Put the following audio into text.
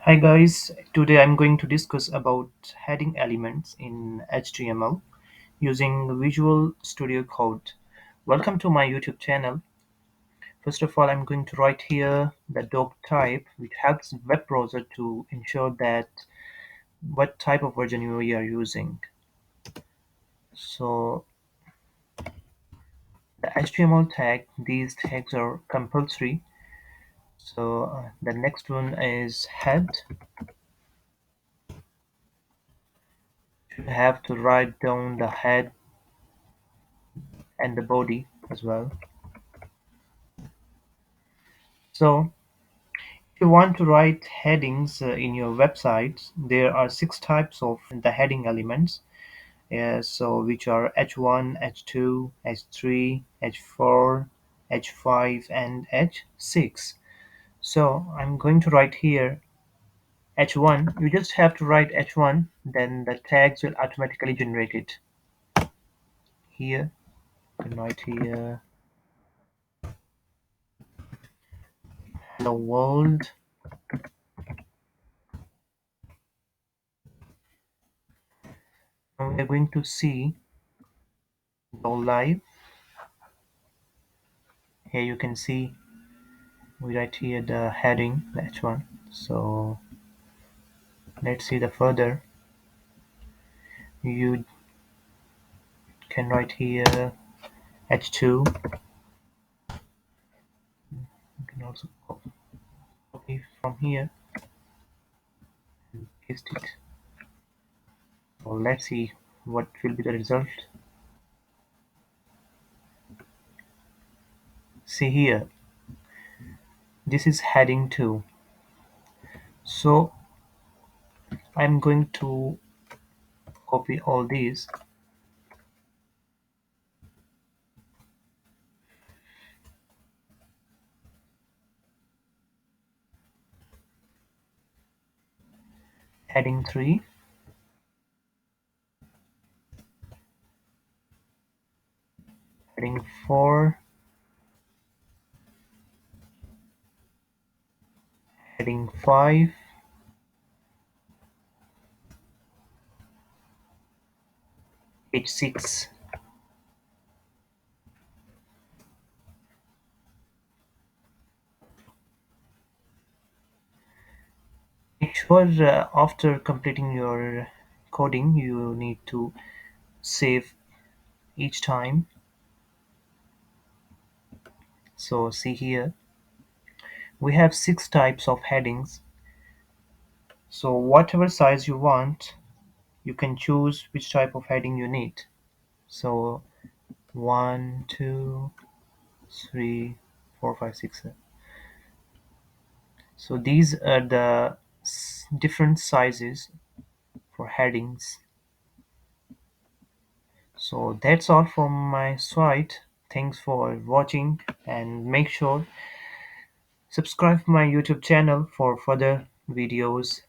Hi guys, today I'm going to discuss about heading elements in HTML using Visual Studio Code. Welcome to my YouTube channel. First of all, I'm going to write here the doc type, which helps web browser to ensure that what type of version we are using. So the HTML tag, these tags are compulsory. So the next one is head. You have to write down the head and the body as well. So if you want to write headings in your website, there are six types of the heading elements. So which are H1, H2, H3, H4, H5, and H6. So I'm going to write here H1. You just have to write H1, then the tags will automatically generate it. Here, you can write here hello world. Now we are going to see go live. Here you can see we write here the heading H1. So let's see the further. You can write here H2. You can also copy from here and paste it. So let's see what will be the result. See here, this is heading 2. So I'm going to copy all these. Heading 3, heading 4, heading 5, H6. Make sure after completing your coding, you need to save each time. So see here, we have six types of headings. So whatever size you want, you can choose which type of heading you need. So 1, 2, 3, 4, 5, 6. So these are the different sizes for headings. So that's all from my side. Thanks for watching, and make sure subscribe my YouTube channel for further videos.